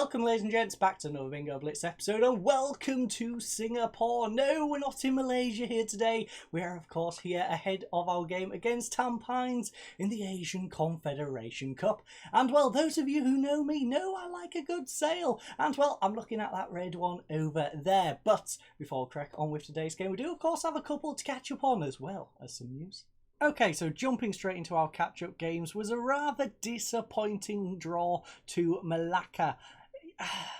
Welcome, ladies and gents, back to another Bingo Blitz episode, and welcome to Singapore. No, we're not in Malaysia here today. We are, of course, here ahead of our game against Tampines in the Asian Confederation Cup. And, well, those of you who know me know I like a good sail. And, well, I'm looking at that red one over there. But before we crack on with today's game, we do, of course, have a couple to catch up on as well as some news. Okay, so jumping straight into our catch-up games was a rather disappointing draw to Malacca.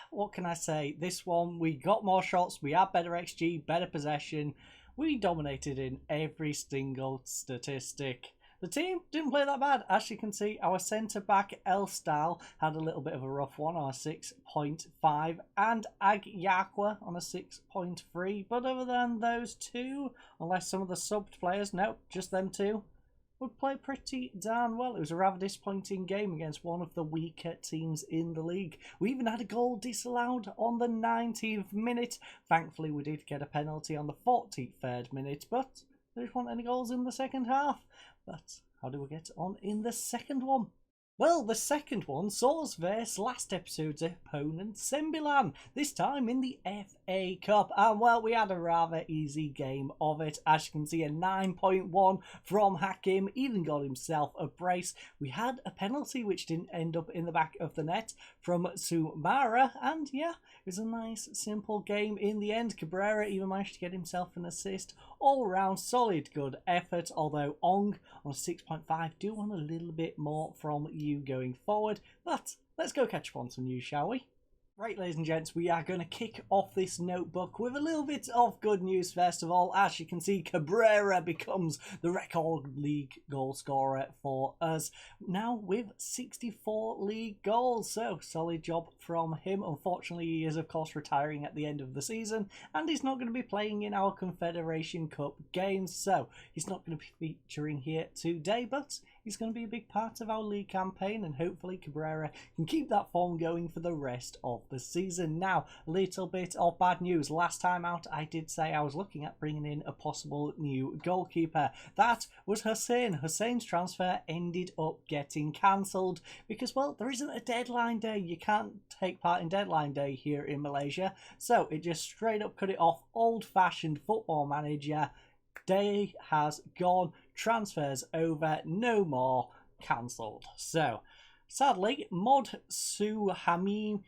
What can I say? This one, we got more shots, we had better XG, better possession. We dominated in every single statistic. The team didn't play that bad. As you can see, our centre-back, Style, had a little bit of a rough one on a 6.5, and Hijacker on a 6.3. But other than those two, unless some of the subbed players, nope, just them two, would play pretty darn well. It was a rather disappointing game against one of the weaker teams in the league. We even had a goal disallowed on the 90th minute. Thankfully, we did get a penalty on the 43rd minute, but there weren't any goals in the second half. But how do we get on in the second one? Well, the second one saw us versus last episode's opponent, Sembilan, this time in the FA Cup. And, well, we had a rather easy game of it. As you can see, a 9.1 from Hakim, even got himself a brace. We had a penalty which didn't end up in the back of the net from Sumara. And, yeah, it was a nice, simple game in the end. Cabrera even managed to get himself an assist. All round, solid, good effort. Although Ong on a 6.5 do want a little bit more from you going forward. But let's go catch up on some news, shall we? Right, ladies and gents, we are going to kick off this notebook with a little bit of good news first of all. As you can see, Cabrera becomes the record league goal scorer for us, now with 64 league goals. So, solid job from him. Unfortunately, he is, of course, retiring at the end of the season, and he's not going to be playing in our Confederation Cup games, so he's not going to be featuring here today, but he's going to be a big part of our league campaign, and hopefully Cabrera can keep that form going for the rest of the season. Now, a little bit of bad news. Last time out, I did say I was looking at bringing in a possible new goalkeeper. That was Hussein. Hussein's transfer ended up getting cancelled because, well, there isn't a deadline day. You can't take part in deadline day here in Malaysia. So it just straight up cut it off. Old-fashioned football manager. Day has gone. Transfers over. No more. Cancelled. So, sadly, Mod Suhamim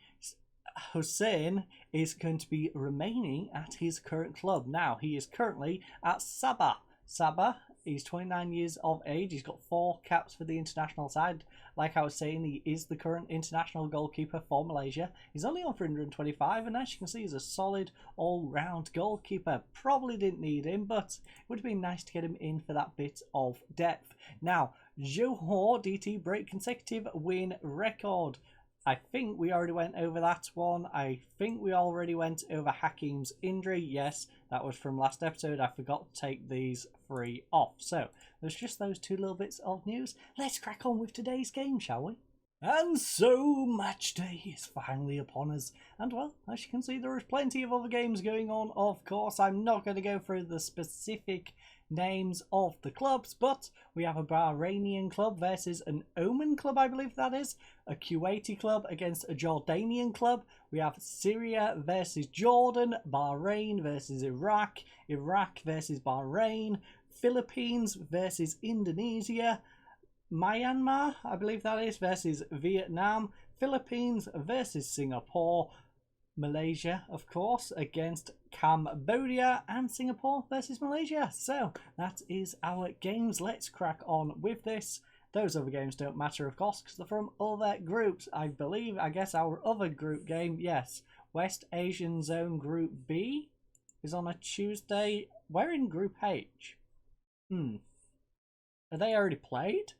Hussein is going to be remaining at his current club. Now, he is currently at Sabah. Sabah, he's 29 years of age. He's got 4 caps for the international side. Like I was saying, he is the current international goalkeeper for Malaysia. He's only on 325, and as you can see, he's a solid all-round goalkeeper. Probably didn't need him, but it would have been nice to get him in for that bit of depth. Now, Johor DT break consecutive win record. I think we already went over that one. I think we already went over Hakim's injury. Yes, that was from last episode. I forgot to take these 3 off. So, there's just those 2 little bits of news. Let's crack on with today's game, shall we? And so, match day is finally upon us. And, well, as you can see, there is plenty of other games going on, of course. I'm not going to go through the specific names of the clubs, but we have a Bahrainian club versus an Oman club, I believe that is, a Kuwaiti club against a Jordanian club. We have Syria versus Jordan, Bahrain versus Iraq, Iraq versus Bahrain, Philippines versus Indonesia, Myanmar, I believe that is, versus Vietnam, Philippines versus Singapore, Malaysia, of course, against Cambodia, and Singapore versus Malaysia. So, that is our games. Let's crack on with this. Those other games don't matter, of course, because they're from other groups. I guess our other group game, yes, West Asian Zone Group B is on a Tuesday. We're in Group H. Are they already played?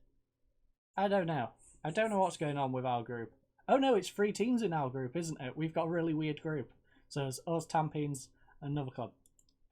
I don't know. I don't know what's going on with our group. Oh no, it's 3 teams in our group, isn't it? We've got a really weird group. So it's us, Tampines, another club.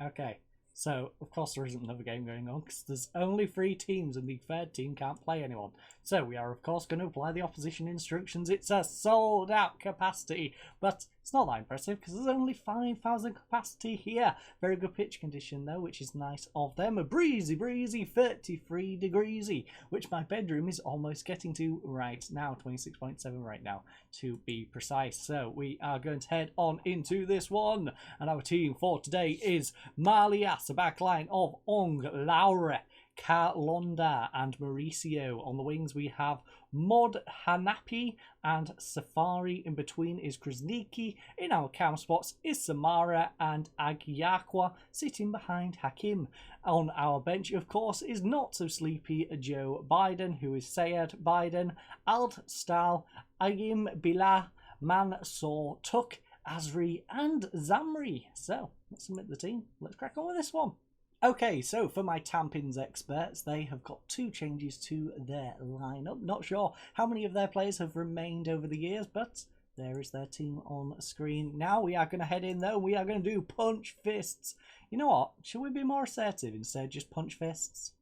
Okay, so of course there isn't another game going on because there's only 3 teams and the 3rd team can't play anyone. So we are of course going to apply the opposition instructions. It's a sold out capacity, but It's not that impressive because there's only 5,000 capacity here. Very good pitch condition though, which is nice of them. A breezy 33 degrees, which my bedroom is almost getting to right now. 26.7 right now to be precise. So we are going to head on into this one. And our team for today is Malias, a back line of Ong, Laure, Kalonda and Mauricio. On the wings we have Mod Hanapi and Safari. In between is Krasniki. In our cam spots is Samara and Agyakwa sitting behind Hakim. On our bench, of course, is not so sleepy Joe Biden, who is Sayed Biden, Alt Stal, Agim Billah, Mansour Tuk, Azri and Zamri. So let's submit the team. Let's crack on with this one. Okay, so for my Tampins experts, they have got 2 changes to their lineup. Not sure how many of their players have remained over the years, but there is their team on screen. Now we are going to head in though. We are going to do punch fists. You know what? Should we be more assertive instead? Just punch fists?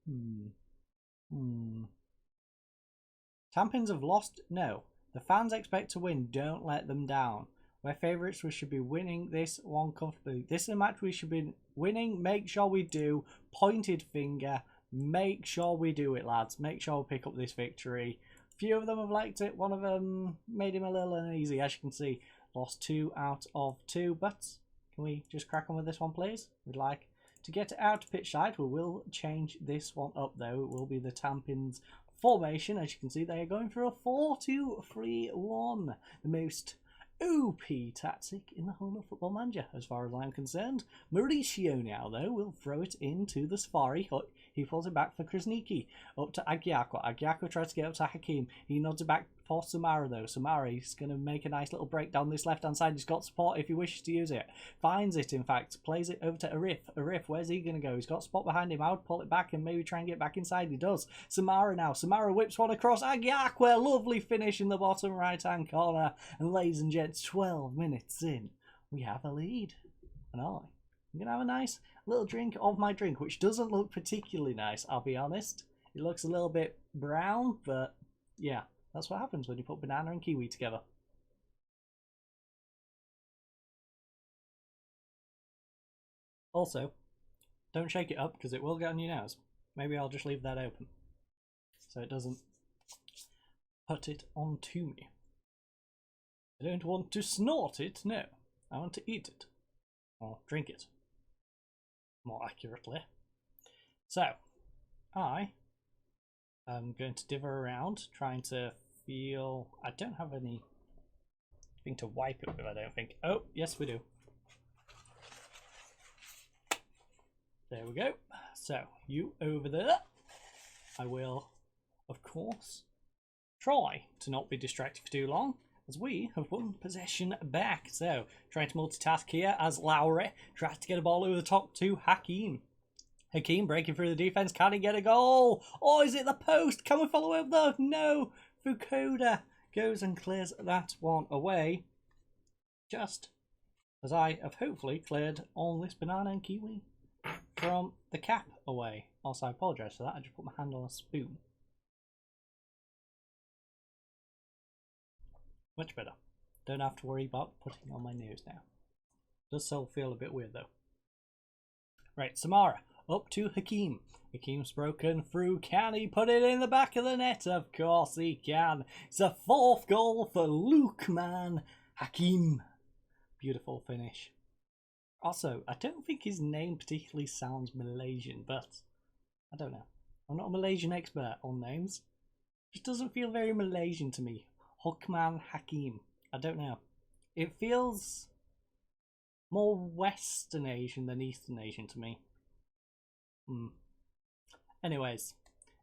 Tampins have lost? No. The fans expect to win. Don't let them down. We're favourites. We should be winning this one comfortably. This is a match we should be winning. Make sure we do. Pointed finger. Make sure we do it, lads. Make sure we pick up this victory. A few of them have liked it. One of them made him a little uneasy, as you can see. Lost 2 out of 2. But can we just crack on with this one, please? We'd like to get it out to pitch side. We will change this one up, though. It will be the Tampins formation. As you can see, they are going for a 4-2-3-1. The most OP tactic in the whole of Football Manager, as far as I'm concerned. Mauricio now, though, will throw it into the Safari. He pulls it back for Krasniki. Up to Agyakwa. Agyakwa tries to get up to Hakim. He nods it back for Samara, though. Samara is going to make a nice little break down this left-hand side. He's got support if he wishes to use it. Finds it, in fact. Plays it over to Arif. Arif, where's he going to go? He's got spot behind him. I would pull it back and maybe try and get back inside. He does. Samara now. Samara whips one across. Agyakwa, lovely finish in the bottom right-hand corner. And ladies and gents, 12 minutes in, we have a lead. And I'm going to have a nice little drink of my drink, which doesn't look particularly nice, I'll be honest. It looks a little bit brown, but yeah, that's what happens when you put banana and kiwi together. Also, don't shake it up because it will get on your nose. Maybe I'll just leave that open so it doesn't put it onto me. I don't want to snort it, no. I want to eat it. Or drink it, more accurately. So, I am going to dither around, trying to feel... I don't have anything to wipe it with, I don't think. Oh, yes we do. There we go. So, you over there. I will, of course, try to not be distracted for too long, as we have won possession back. So, trying to multitask here as Laure tries to get a ball over the top to Hakim. Hakim breaking through the defence. Can he get a goal? Or is it the post? Can we follow up though? No. Fukuda goes and clears that one away. Just as I have hopefully cleared all this banana and kiwi from the cap away. Also, I apologise for that. I just put my hand on a spoon. Much better. Don't have to worry about putting it on my nose now. Does still feel a bit weird though. Right, Samara up to Hakim. Hakim's broken through. Can he put it in the back of the net? Of course he can. It's a 4th goal for Lukman Hakim. Beautiful finish. Also, I don't think his name particularly sounds Malaysian, but I don't know. I'm not a Malaysian expert on names. It just doesn't feel very Malaysian to me. Lukman Hakim. I don't know. It feels more Western Asian than Eastern Asian to me. Anyways,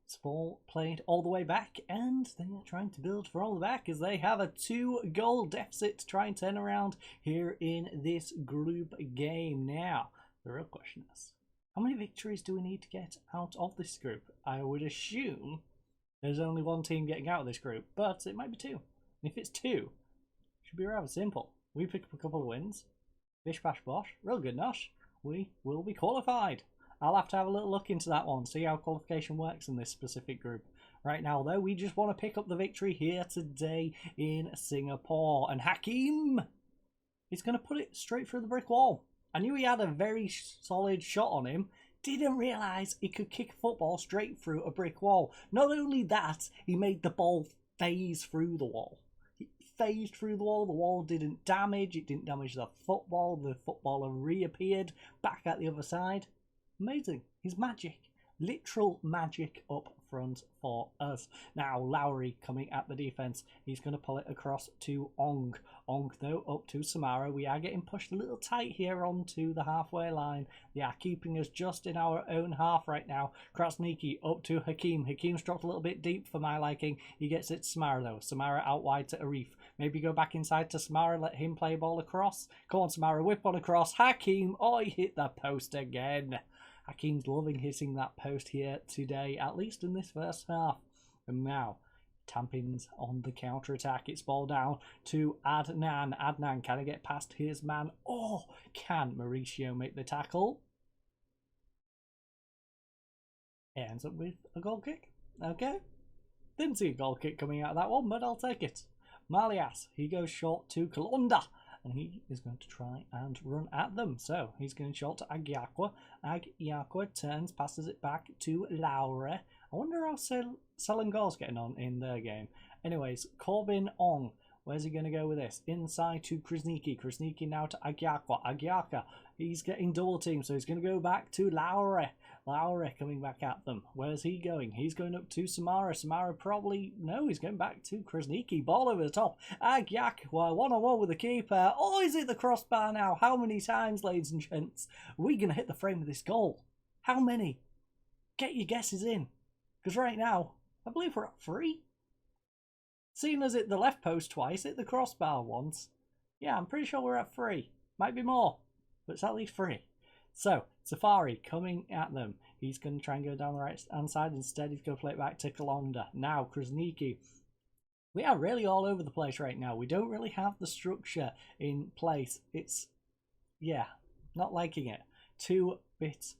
it's ball played all the way back, and they are trying to build from the back as they have a 2-goal deficit to try and turn around here in this group game. Now, the real question is, how many victories do we need to get out of this group? I would assume there's only one team getting out of this group, but it might be 2. And if it's 2, it should be rather simple. We pick up a couple of wins, bish bash bosh, real good nosh, we will be qualified. I'll have to have a little look into that one, see how qualification works in this specific group. Right now, though, we just want to pick up the victory here today in Singapore. And Hakim He's going to put it straight through the brick wall. I knew he had a very solid shot on him. Didn't realise he could kick a football straight through a brick wall. Not only that, he made the ball phase through the wall. It phased through the wall didn't damage, it didn't damage the footballer reappeared back at the other side. Amazing, he's magic. Literal magic up front for us. Now Lowry coming at the defence. He's going to pull it across to Ong. Ong though up to Samara. We are getting pushed a little tight here onto the halfway line. They are keeping us just in our own half right now. Krasniki up to Hakim. Hakim's dropped a little bit deep for my liking. He gets it to Samara though. Samara out wide to Arif. Maybe go back inside to Samara. Let him play ball across. Come on Samara. Whip on across. Hakim. Oh, he hit the post again. Hakim's loving hitting that post here today, at least in this first half. And now, Tampins on the counter-attack. It's ball down to Adnan. Adnan, can I get past his man? Oh, can Mauricio make the tackle? It ends up with a goal kick. Okay. Didn't see a goal kick coming out of that one, but I'll take it. Malias, he goes short to Kalonda. And he is going to try and run at them. So he's going short to Agyakwa. Agyakwa turns, passes it back to Laura. I wonder how Selangor's getting on in their game. Anyways, Corbin Ong. Where's he going to go with this? Inside to Krasniki. Krasniki now to Agyakwa. Agyaka, he's getting double teamed, so he's going to go back to Laura. Laura coming back at them. Where's he going? He's going up to Samara. Samara probably... No, he's going back to Krasniki. Ball over the top. Agyak, one-on-one with the keeper. Oh, is it the crossbar now? How many times, ladies and gents, are we going to hit the frame of this goal? How many? Get your guesses in. Because right now, I believe we're at 3. Seeing as hit the left post twice, hit the crossbar once. Yeah, I'm pretty sure we're at 3. Might be more, but it's at least 3. So, Safari coming at them. He's going to try and go down the right hand side. Instead, he's going to play it back to Kalonda. Now, Krasniki. We are really all over the place right now. We don't really have the structure in place. It's, yeah, not liking it. 2 bit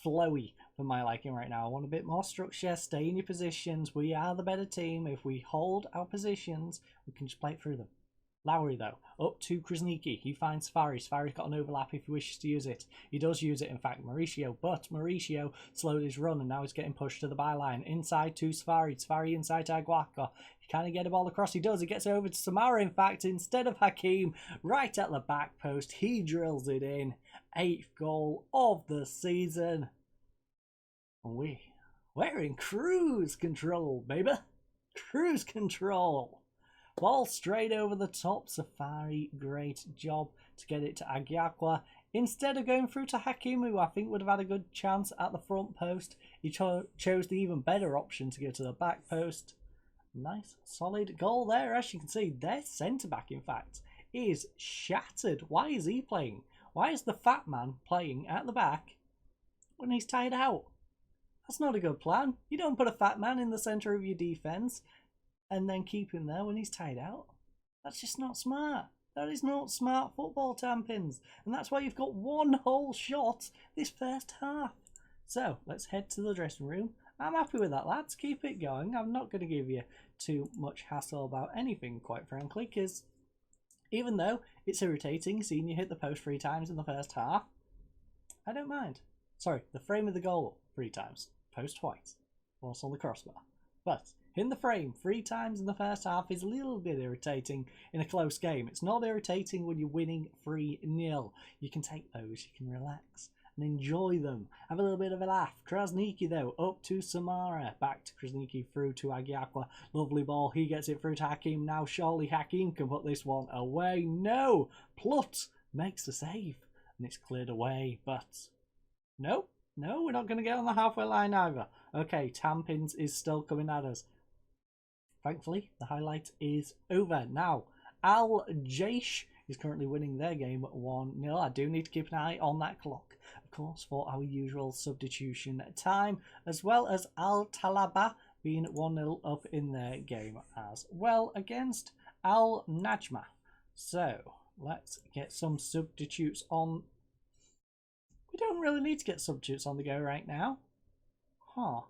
flowy for my liking right now. I want a bit more structure. Stay in your positions. We are the better team. If we hold our positions, we can just play it through them. Lowry though, up to Krasniki. He finds Safari. Safari's got an overlap if he wishes to use it. He does use it, in fact, Mauricio. But Mauricio slowed his run and now he's getting pushed to the byline. Inside to Safari. Safari inside to Aguaca. Can he get a ball across? He does. He gets over to Samara, in fact, instead of Hakim. Right at the back post. He drills it in. 8th goal of the season. And we're in cruise control, baby. Cruise control. Ball straight over the top. Safari, great job to get it to Agyakwa. Instead of going through to Hakim, who I think would have had a good chance at the front post, he chose the even better option to go to the back post. Nice, solid goal there. As you can see, their centre-back, in fact, is shattered. Why is he playing? Why is the fat man playing at the back when he's tied out? That's not a good plan. You don't put a fat man in the centre of your defence and then keep him there when he's tied out. That's just not smart. That is not smart football, Tampins. And that's why you've got 1 whole shot this first half. So, let's head to the dressing room. I'm happy with that, lads. Keep it going. I'm not going to give you too much hassle about anything, quite frankly, because even though it's irritating seeing you hit the post 3 times in the first half, I don't mind. Sorry, the frame of the goal 3 times. Post twice. Once on the crossbar. But in the frame 3 times in the first half is a little bit irritating in a close game. It's not irritating when you're winning 3-0. You can take those, you can relax and enjoy them. Have a little bit of a laugh. Krasniki though, up to Samara. Back to Krasniki, through to Agyakwa. Lovely ball. He gets it through to Hakim. Now surely Hakim can put this one away. No! Plut makes the save. And it's cleared away, but no, we're not going to get on the halfway line either. Okay, Tampins is still coming at us. Thankfully, the highlight is over. Now, Al Jaish is currently winning their game 1-0. I do need to keep an eye on that clock, of course, for our usual substitution time, as well as Al Talaba being 1-0 up in their game as well against Al Najma. So, let's get some substitutes on. We don't really need to get substitutes on the go right now. Huh.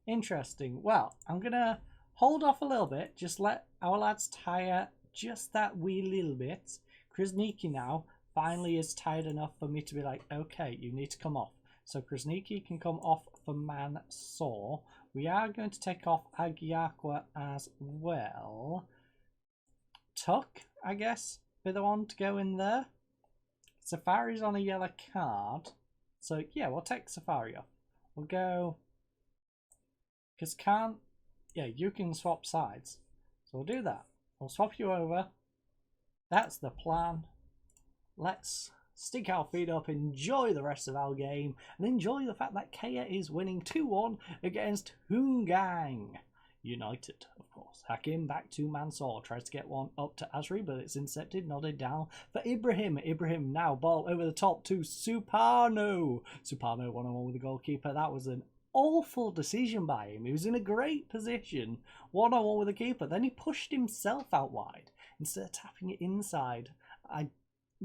Interesting. Well, I'm going to hold off a little bit. Just let our lads tire just that wee little bit. Krasniki now finally is tired enough for me to be like, okay, you need to come off. So Krasniki can come off for Mansour. We are going to take off Hijacker as well. Tuck, I guess, be the one to go in there. Safari's on a yellow card. So yeah, we'll take Safari off. We'll go... Because you can swap sides. So we'll do that. We'll swap you over. That's the plan. Let's stick our feet up, enjoy the rest of our game, and enjoy the fact that Kea is winning 2-1 against Hungang United, of course. Hakim back to Mansour, tries to get one up to Asri, but it's intercepted, nodded down for Ibrahim. Ibrahim now ball over the top to Suparno. Suparno 1-on-1 with the goalkeeper. That was an awful decision by him. He was in a great position, 1-on-1 with the keeper. Then he pushed himself out wide instead of tapping it inside. I'm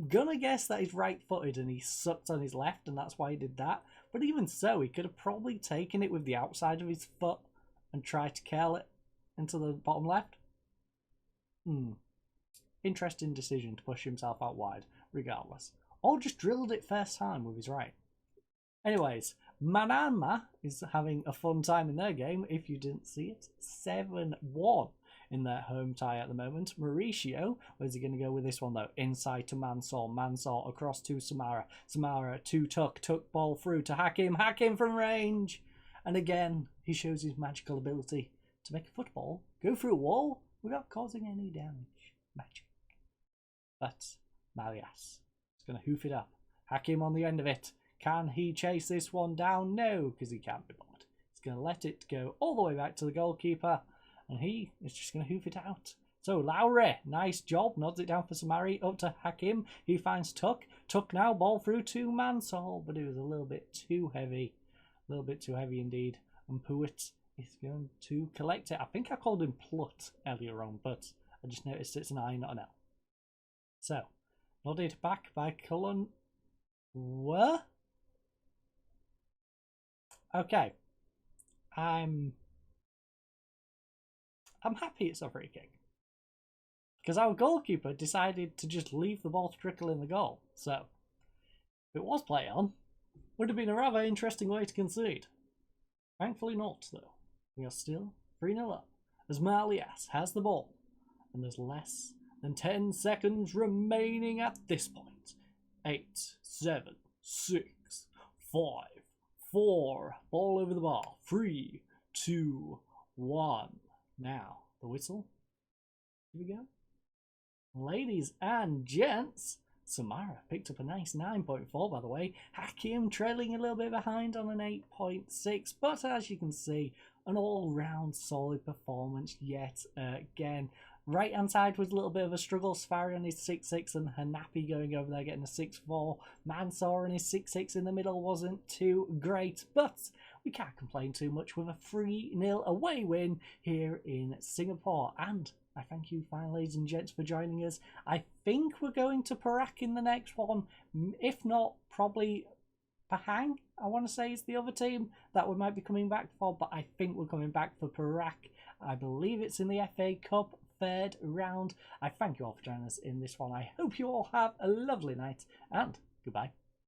gonna guess that he's right-footed and he sucked on his left, and that's why he did that. But even so, he could have probably taken it with the outside of his foot and tried to curl it into the bottom left. Interesting decision to push himself out wide, regardless. Or just drilled it first time with his right. Anyways, Manama is having a fun time in their game, if you didn't see it. 7-1 in their home tie at the moment. Mauricio, where's he going to go with this one though? Inside to Mansour. Mansour across to Samara. Samara to Tuck. Tuck ball through to Hakim. Hakim from range. And again, he shows his magical ability to make a football go through a wall without causing any damage. Magic. But Malias is going to hoof it up. Hakim on the end of it. Can he chase this one down? No, because he can't be bothered. He's going to let it go all the way back to the goalkeeper. And he is just going to hoof it out. So Lowry, nice job. Nods it down for Samari. Up to Hakim. He finds Tuck. Tuck now. Ball through to Mansour. But it was a little bit too heavy. A little bit too heavy indeed. And Puit is going to collect it. I think I called him Plut earlier on. But I just noticed it's an I, not an L. So, nodded back by Cullen. What? Okay. I'm happy it's a free kick. Because our goalkeeper decided to just leave the ball to trickle in the goal. So, if it was play on, would have been a rather interesting way to concede. Thankfully not, though. We are still 3-0 up. As Malias has the ball. And there's less than 10 seconds remaining at this point. 8, 7, 6, 5, 4. Ball over the bar. 3, 2, 1. Now, the whistle. Here we go. Ladies and gents, Samara picked up a nice 9.4, by the way. Hakim trailing a little bit behind on an 8.6, but as you can see, an all-round solid performance yet again. Right-hand side was a little bit of a struggle. Safari on his 6.6 and Hanapi going over there getting a 6.4. Mansour on his 6.6 in the middle wasn't too great, but we can't complain too much with a 3-0 away win here in Singapore. And I thank you, fine ladies and gents, for joining us. I think we're going to Perak in the next one. If not, probably Pahang, I want to say, is the other team that we might be coming back for. But I think we're coming back for Perak. I believe it's in the FA Cup, 3rd round. I thank you all for joining us in this one. I hope you all have a lovely night, and goodbye.